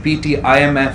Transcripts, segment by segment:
PTIMF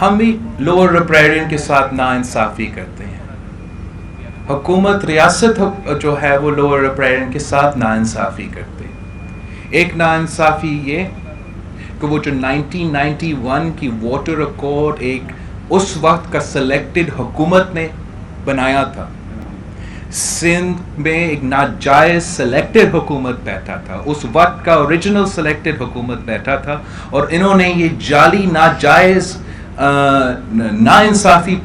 ہم بھی lower ریپریرین کے ساتھ ناانصافی کرتے ہیں. حکومت ریاست جو ہے وہ لوور ریپریرین کے ساتھ ناانصافی کرتے ہیں. ایک ناانصافی یہ کہ وہ جو 1991 کی واٹر ایکارڈ ایک اس وقت کا سلیکٹڈ حکومت نے بنایا تھا. سندھ میں ایک ناجائز سلیکٹڈ حکومت بیٹھا تھا, اس وقت کا اوریجنل سلیکٹڈ حکومت بیٹھا تھا, اور انہوں نے یہ جعلی ناجائز ناانصافی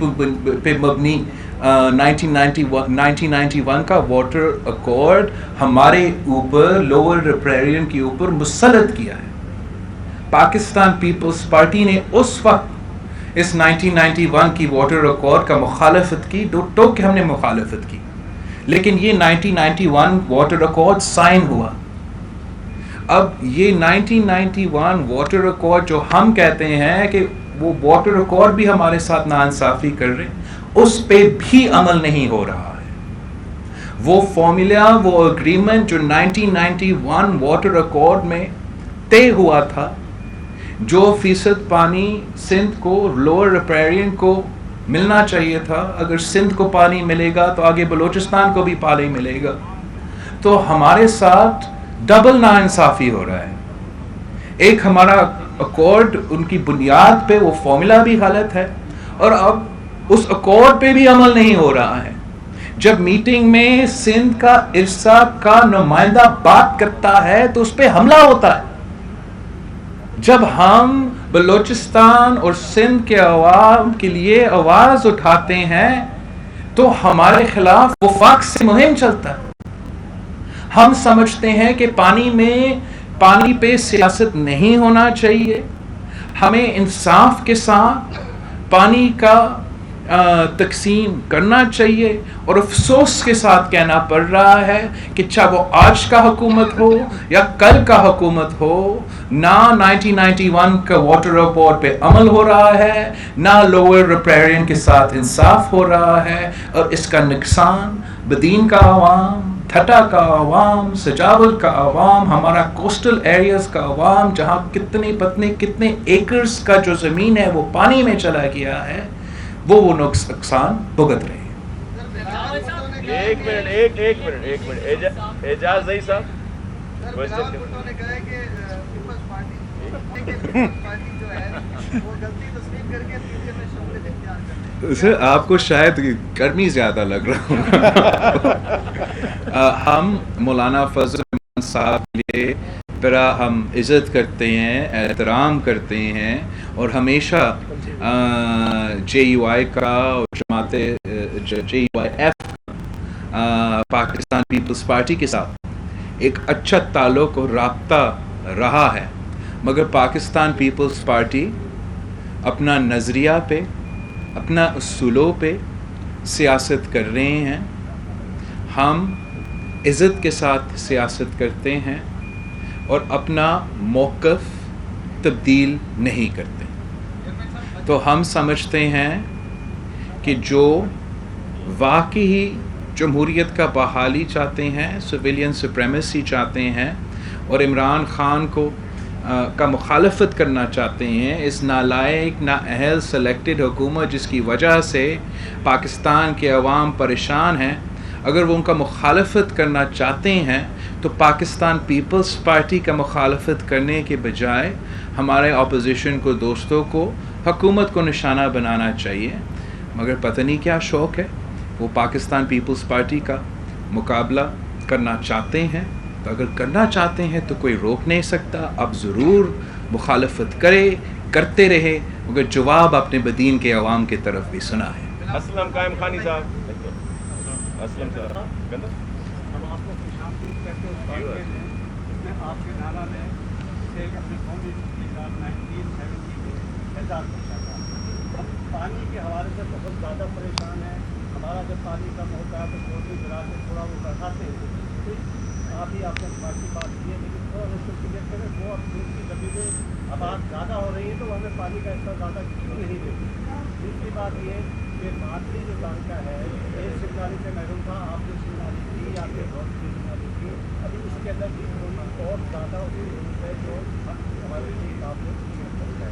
پہ مبنی 1991 کا واٹر ایکارڈ ہمارے اوپر لوور ریپریرین کے اوپر مسلط کیا ہے. پاکستان پیپلز پارٹی نے اس وقت اس 1991 کی واٹر ایکارڈ کا مخالفت کی, دو ٹوک کے ہم نے مخالفت کی, لیکن یہ 1991 واٹر ایکارڈ سائن ہوا. اب یہ 1991 واٹر ایکارڈ جو ہم کہتے ہیں کہ وہ واٹر ایکارڈ بھی ہمارے ساتھ ناانصافی کر رہے ہیں, اس پہ بھی عمل نہیں ہو رہا ہے. وہ فارمولا, وہ اگریمنٹ جو 1991 واٹر ایکارڈ میں طے ہوا تھا, جو فیصد پانی سندھ کو لوور ریپریرین کو ملنا چاہیے تھا, اگر سندھ کو پانی ملے گا تو آگے بلوچستان کو بھی پانی ملے گا, تو ہمارے ساتھ ڈبل ناانصافی ہو رہا ہے. ایک ہمارا ایکارڈ ان کی بنیاد پہ وہ فارمولا بھی غلط ہے, اور اب اس ایکارڈ پہ بھی عمل نہیں ہو رہا ہے. جب میٹنگ میں سندھ کا ارسا کا نمائندہ بات کرتا ہے تو اس پہ حملہ ہوتا ہے. جب ہم بلوچستان اور سندھ کے عوام کے لیے آواز اٹھاتے ہیں تو ہمارے خلاف وفاق سے مہم چلتا ہے. ہم سمجھتے ہیں کہ پانی پہ سیاست نہیں ہونا چاہیے, ہمیں انصاف کے ساتھ پانی کا تقسیم کرنا چاہیے. اور افسوس کے ساتھ کہنا پڑ رہا ہے کہ چاہے وہ آج کا حکومت ہو یا کل کا حکومت ہو, نہ 1991 کا واٹر ایکارڈ پہ عمل ہو رہا ہے, نہ لوور ریپریرین کے ساتھ انصاف ہو رہا ہے, اور اس کا نقصان بدین کا عوام, تھٹا کا عوام, سجاول کا عوام, ہمارا کوسٹل ایریاز کا عوام, جہاں کتنے ایکرز کا جو زمین ہے وہ پانی میں چلا گیا ہے, وہ نقصان بھگت رہے ہیں. ایک منٹ اعجاز زئی صاحب, سر آپ کو شاید گرمی زیادہ لگ رہا ہوگا. ہم مولانا فضل الرحمان صاحب کے لیے طرح ہم عزت کرتے ہیں, احترام کرتے ہیں, اور ہمیشہ جے یو آئی کا اور جماعت J U I F Pakistan Peoples Party کے ساتھ ایک اچھا تعلق اور رابطہ رہا ہے, مگر پاکستان پیپلز پارٹی اپنا نظریہ پہ, اپنا اصولوں پہ سیاست کر رہے ہیں. ہم عزت کے ساتھ سیاست کرتے ہیں اور اپنا موقف تبدیل نہیں کرتے. تو ہم سمجھتے ہیں کہ جو واقعی جمہوریت کا بحالی چاہتے ہیں, سویلین سپریمیسی چاہتے ہیں, اور عمران خان کا مخالفت کرنا چاہتے ہیں, اس نالائق نااہل سلیکٹڈ حکومت جس کی وجہ سے پاکستان کے عوام پریشان ہیں, اگر وہ ان کا مخالفت کرنا چاہتے ہیں تو پاکستان پیپلز پارٹی کا مخالفت کرنے کے بجائے ہمارے اپوزیشن کو, دوستوں کو, حکومت کو نشانہ بنانا چاہیے. مگر پتہ نہیں کیا شوق ہے, وہ پاکستان پیپلز پارٹی کا مقابلہ کرنا چاہتے ہیں. تو اگر کرنا چاہتے ہیں تو کوئی روک نہیں سکتا, اب ضرور مخالفت کرتے رہے, مگر جواب اپنے بدین کے عوام کی طرف بھی سنا ہے. اسلم قائم خانی صاحب, اسلم صاحب ہم آپ کو خوشامدید کہتے ہیں. آپ کے نالا میں ایک اپنے قومی نظام 1970 میں اعزاز پہنچا تھا. پانی کے حوالے سے بہت زیادہ پریشان ہے. ہمارا جب پانی کم ہوتا ہے تو چھوٹی گرا کے تھوڑا وہ بڑھاتے ہیں. آپ ہی آپ نے باقی بات کی ہے, لیکن تھوڑا اس کو کلیئر کریں. وہ اب ان کی زمینیں آباد زیادہ ہو رہی ہیں تو وہ ہمیں پانی کا اتنا زیادہ کیوں نہیں دیتی. دوسری بات یہ کہ مادری جو ٹانکا ہے یہ سنگالی سے محروم تھا. آپ نے سنگالی کی, آپ کے بہت سی سنگالی کی, ابھی اس کے اندر بھی تھوڑی اور زیادہ اس کی ضرورت ہے جو ہمارے لیے آپ کو کلیئر کرتا ہے.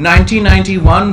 1991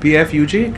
PFUJ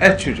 HUJ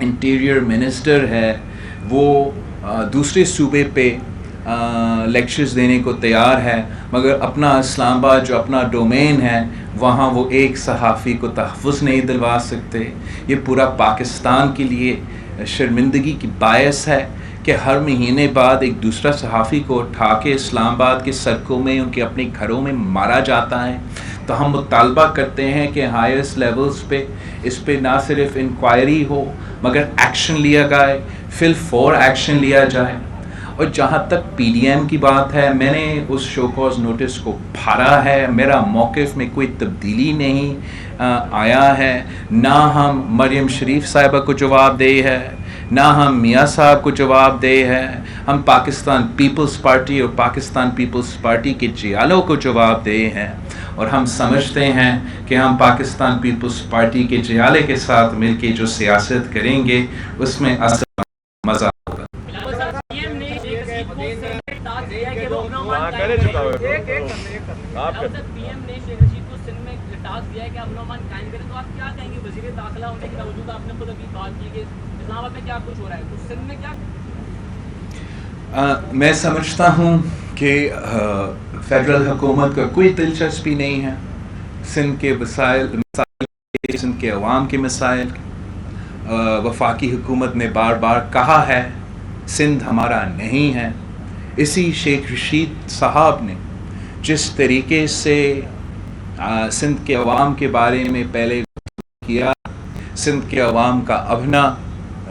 انٹیریئر منسٹر ہے وہ دوسرے صوبے پہ لیکچرز دینے کو تیار ہے، مگر اپنا اسلام آباد جو اپنا ڈومین ہے وہاں وہ ایک صحافی کو تحفظ نہیں دلوا سکتے. یہ پورا پاکستان کے لیے شرمندگی کی باعث ہے کہ ہر مہینے بعد ایک دوسرا صحافی کو اٹھا کے اسلام آباد کے سڑکوں میں ان کے اپنے گھروں میں مارا جاتا ہے. تو ہم مطالبہ کرتے ہیں کہ ہائیسٹ لیولز پہ اس پہ نہ صرف انکوائری ہو مگر ایکشن لیا جائے، فل فور ایکشن لیا جائے. اور جہاں تک پی ڈی ایم کی بات ہے، میں نے اس شو کاز نوٹس کو پھاڑا ہے، میرا موقف میں کوئی تبدیلی نہیں آیا ہے. نہ ہم مریم شریف صاحبہ کو جواب دے ہے، نہ ہم میاں صاحب کو جواب دے ہے. ہم پاکستان پیپلز پارٹی اور پاکستان پیپلز پارٹی کے جیالوں کو جواب دے ہیں، اور ہم سمجھتے ہیں کہ ہم پاکستان پیپلز پارٹی کے جیالے کے ساتھ مل کے جو سیاست کریں گے اس میں اصل مزہ ہوگا. کرے چکا ہوا آپ کا پی ایم نے شیخ رشید کو سندھ میں ٹاسک دیا ہے کہ امن و امان قائم کریں، تو آپ کیا کہیں گے؟ وزیر داخلہ ہونے کے باوجود آپ نے خود ابھی بات کی کہ اسلام آباد میں کیا کچھ ہو رہا ہے، تو سندھ میں کیا؟ میں سمجھتا ہوں کہ فیڈرل حکومت کا کوئی دلچسپی نہیں ہے سندھ کے مسائل سندھ کے عوام کے مسائل. وفاقی حکومت نے بار بار کہا ہے سندھ ہمارا نہیں ہے. اسی شیخ رشید صاحب نے جس طریقے سے سندھ کے عوام کے بارے میں پہلے کیا، سندھ کے عوام کا ابھنا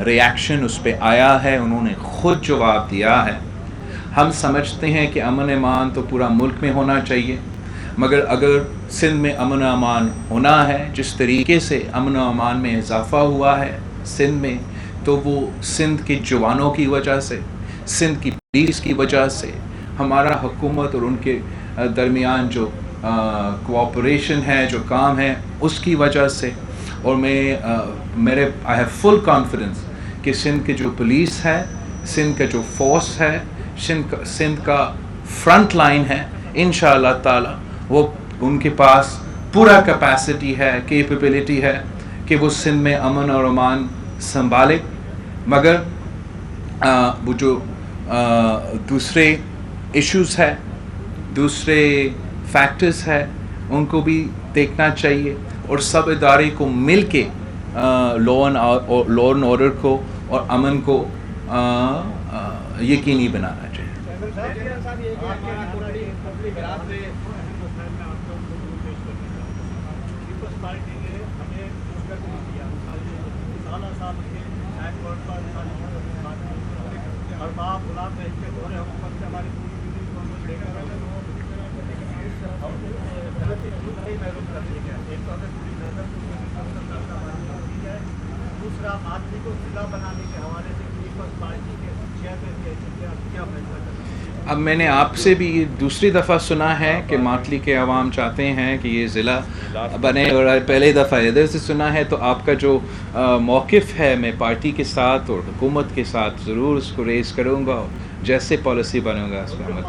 ریاکشن اس پہ آیا ہے، انہوں نے خود جواب دیا ہے. ہم سمجھتے ہیں کہ امن امان تو پورا ملک میں ہونا چاہیے، مگر اگر سندھ میں امن و امان ہونا ہے، جس طریقے سے امن و امان میں اضافہ ہوا ہے سندھ میں، تو وہ سندھ کے جوانوں کی وجہ سے، سندھ کی پولیس کی وجہ سے، ہمارا حکومت اور ان کے درمیان جو کوآپریشن ہے، جو کام ہے، اس کی وجہ سے. اور آئی ہیو فل کانفیڈنس کہ سندھ کے جو پولیس ہے، سندھ کا جو فورس ہے، سندھ کا فرنٹ لائن ہے، انشاءاللہ تعالی وہ ان کے پاس پورا کیپیسٹی ہے، کیپیبلٹی ہے کہ وہ سندھ میں امن اور امان سنبھالے. مگر وہ جو دوسرے ایشوز ہے، دوسرے فیکٹرز ہے، ان کو بھی دیکھنا چاہیے، اور سب ادارے کو مل کے لا اینڈ آرڈر کو اور امن کو یقینی بنانا چاہیے. دوسرا مادری کو ضلع بنانے کے حوالے سے پیپلز پارٹی کے چیئرمین کے کیا فیصلہ کریں؟ اب میں نے آپ سے بھی دوسری دفعہ سنا ہے کہ ماتلی کے عوام چاہتے ہیں کہ یہ ضلع بنے، اور پہلے دفعہ ادھر سے سنا ہے. تو آپ کا جو موقف ہے، میں پارٹی کے ساتھ اور حکومت کے ساتھ ضرور اس کو ریز کروں گا، جیسے پالیسی بنے گا اس پر عمل.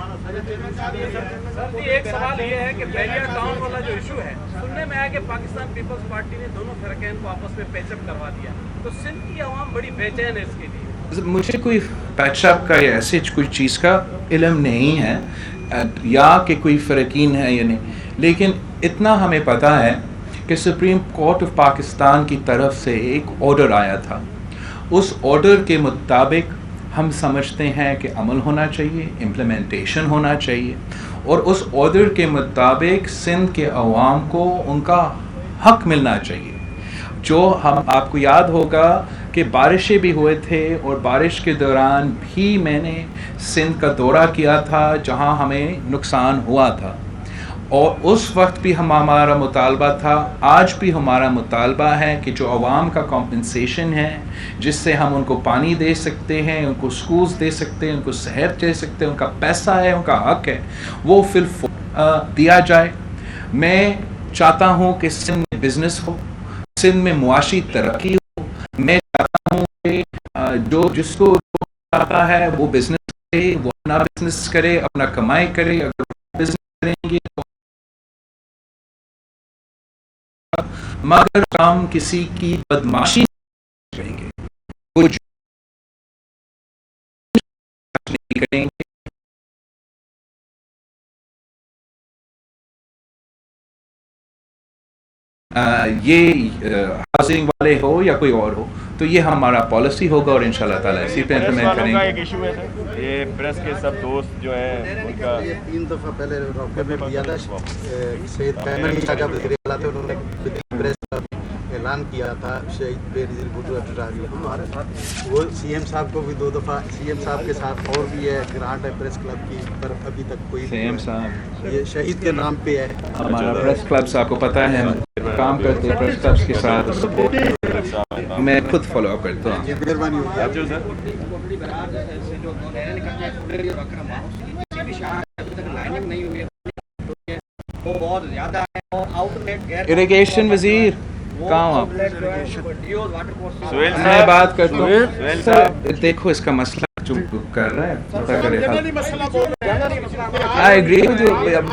ایک سوال یہ ہے کہ بحریہ ٹاؤن والا جو ایشو ہے، سننے میں آیا کہ پاکستان پیپلز پارٹی نے دونوں فرقین کو آپس میں پیچ اپ کروا دیا، تو سندھ کی عوام بڑی بے چین ہے اس کے لیے. مجھے کوئی پیچ اپ کا یا ایسے کوئی چیز کا علم نہیں ہے، یا کہ کوئی فرقین ہے یا نہیں، لیکن اتنا ہمیں پتہ ہے کہ سپریم کورٹ آف پاکستان کی طرف سے ایک آرڈر آیا تھا. اس آرڈر کے مطابق ہم سمجھتے ہیں کہ عمل ہونا چاہیے، امپلیمنٹیشن ہونا چاہیے، اور اس آرڈر کے مطابق سندھ کے عوام کو ان کا حق ملنا چاہیے. جو آپ کو یاد ہوگا کہ بارشیں بھی ہوئے تھے، اور بارش کے دوران بھی میں نے سندھ کا دورہ کیا تھا جہاں ہمیں نقصان ہوا تھا، اور اس وقت بھی ہمارا مطالبہ تھا، آج بھی ہمارا مطالبہ ہے کہ جو عوام کا کمپنسیشن ہے، جس سے ہم ان کو پانی دے سکتے ہیں، ان کو سکولز دے سکتے ہیں، ان کو صحت دے سکتے ہیں، ان کا پیسہ ہے، ان کا حق ہے، وہ فی الفور دیا جائے. میں چاہتا ہوں کہ سندھ میں بزنس ہو، سندھ میں معاشی ترقی ہو. میں چاہتا ہوں کہ جو جس کو چاہتا ہے وہ بزنس کرے، وہ اپنا بزنس کرے، اپنا کمائی کرے. اگر بزنس کریں گے تو مگر کام کسی کی بدماشی کریں گے. کچھ نہیں کریں گے. یہ ہاؤسنگ والے ہو یا کوئی اور ہو, تو یہ ہمارا پالیسی ہوگا اور انشاءاللہ تعالیٰ اسی پہ امپلیمنٹ کریں گے. ایک ایشو ہے سر, یہ پریس کے سب دوست جو ہیں ان کا 3 دفعہ پہلے ڈاکٹر نے دیا تھا, سید احمد شاہ جب وزیر اعلیٰ تھے انہوں نے پریس کا اعلان کیا تھا شہید بے نظیر بھٹو اٹھاری, وہ سی ایم صاحب کو بھی 2 دفعہ, سی ایم صاحب کے ساتھ اور بھی ہے گرانٹ ہے پریس کلب کی, پر ابھی تک کوئی سی ایم صاحب یہ شہید کے نام پہ ہے. ہمارا پریس کلبس آپ کو پتہ ہے ہم کام کرتے ہیں پریس کلبس کے ساتھ, میں خود فالو اپ کرتا ہوں. مہربانی ہوگی. آپ جو سر اریگیشن وزیر کہاں آپ, سہیل میں صاحب, بات کرتا ہوں. سہیل سر صاحب دیکھو اس کا مسئلہ جو کر رہا ہے پتہ کرے آئی ایگری,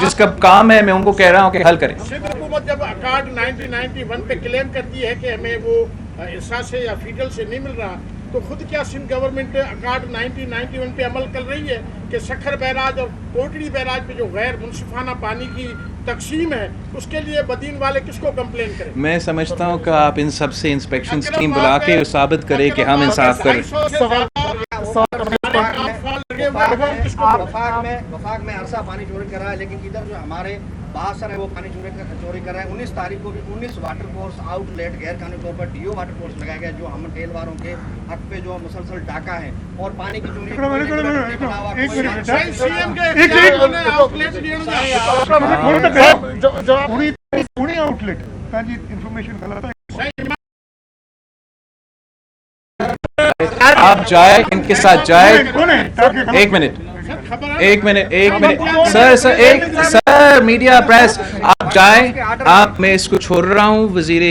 جس کا کام ہے میں ان کو کہہ رہا ہوں کہ حل کریں. سندھ حکومت جب اکارڈ 1991 پہ کلیم کرتی ہے کہ ہمیں وہ ارسا سے یا فیڈل سے نہیں مل رہا, تو خود کیا سندھ گورنمنٹ اکارڈ 1991 پہ عمل کر رہی ہے کہ سکھر بیراج اور کوٹڑی بیراج پہ جو غیر منصفانہ پانی کی تقسیم ہے اس کے لیے بدین والے کس کو کمپلین کریں؟ میں سمجھتا ہوں کہ آپ ان سب سے انسپیکشن اسکیم بلا کے یہ ثابت کریں کہ ہم انصاف کریں. وفاق میں عرصہ پانی چوری کر رہا ہے, لیکن ادھر جو ہمارے باسر ہے وہ پانی چوری کر رہا ہے. 19 تاریخ کو بھی 19 واٹر کورس آؤٹ لیٹ غیر قانونی طور پر ڈیو واٹر کورس لگایا گیا, جو ہم ٹیل واروں کے حق پہ جو مسلسل ڈاکہ ہے اور پانی کی چوری. آپ جائیں ان کے ساتھ جائیں. ایک منٹ سر میڈیا پریس, آپ جائیں, آپ میں اس کو چھوڑ رہا ہوں وزیر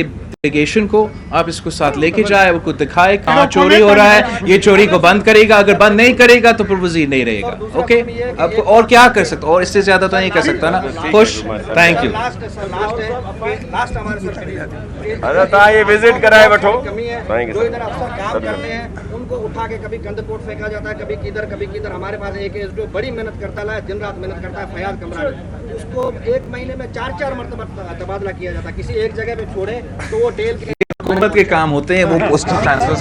اریگیشن کو, آپ اس کو ساتھ لے کے جائے, وہ کو دکھائے کہاں چوری ہو رہا ہے, یہ چوری کو بند کرے گا, اگر بند نہیں کرے گا تو پھر وزیر نہیں رہے گا. اوکے, اب اور کیا کر سکتا, اور اس سے زیادہ تو نہیں کر سکتا نا. خوش, تھینک یو. حضرت یہ وزٹ کرائے بٹھو جو ادھر افسر کام کرتے ہیں ان کو اٹھا کے کبھی گند کوٹ پھینکا جاتا ہے, کبھی کدھر. ہمارے پاس ایک جو بڑی محنت کرتا ہے, دن رات محنت کرتا ہے, فیاض کمرانی, اس کو 1 مہینے میں 4 مرتبہ تبادلہ کیا جاتا ہے. کسی ایک جگہ پہ چھوڑے تو وہ ٹیل کے حکومت کے کام ہوتے ہیں, وہ پوسٹل ٹرانسفر.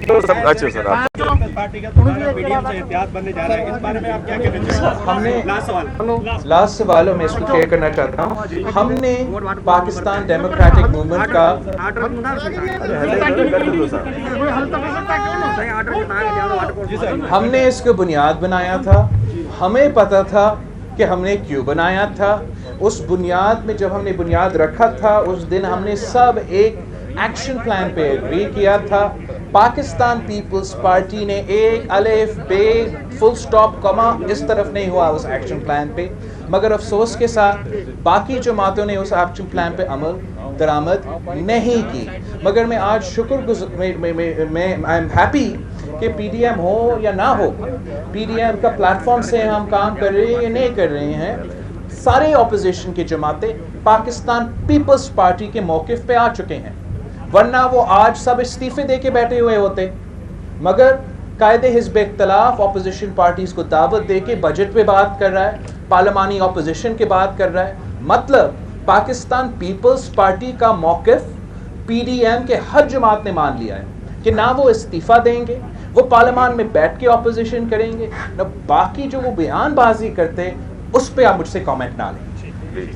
اچھا سر, پارٹی کا PDM سے احتیاط بننے جا رہا ہے, اس بارے میں آپ کیا کہنا چاہتے ہیں؟ ہم نے لاسٹ سوالوں میں اس کو کلیئر کرنا چاہتا ہوں. ہم نے پاکستان ڈیموکریٹک موومنٹ کا ہم نے اس کو بنیاد بنایا تھا. ہمیں پتا تھا کہ ہم نے کیوں بنایا تھا. اس بنیاد میں جب ہم نے بنیاد رکھا تھا اس دن ہم نے سب ایک ایکشن پلان پہ اگری کیا تھا. پاکستان پیپلز پارٹی نے ایک الف بے فل سٹاپ کما اس طرف نہیں ہوا اس ایکشن پلان پہ, مگر افسوس کے ساتھ باقی جماعتوں نے اس ایکشن پلان پہ عمل درآمد نہیں کی. مگر میں آج شکر میں آئی ایم ہیپی کہ پی ڈی ایم ہو یا نہ ہو, پی ڈی ایم کا پلیٹ فارم سے ہم کام کر رہے ہیں یا نہیں کر رہے ہیں, سارے اپوزیشن کی جماعتیں پاکستان پیپلز پارٹی کے موقف پہ آ چکے ہیں, ورنہ وہ آج سب استعفے دے کے بیٹھے ہوئے ہوتے. مگر قائد حزب اختلاف اپوزیشن پارٹیز کو دعوت دے کے بجٹ پہ بات کر رہا ہے, پارلیمانی اپوزیشن کی بات کر رہا ہے. مطلب پاکستان پیپلز پارٹی کا موقف پی ڈی ایم کے ہر جماعت نے مان لیا ہے کہ نہ وہ استعفیٰ دیں گے, وہ پارلیمان میں بیٹھ کے اپوزیشن کریں گے, نہ باقی جو وہ بیان بازی کرتے اس پہ آپ مجھ سے کامنٹ نہ لیں.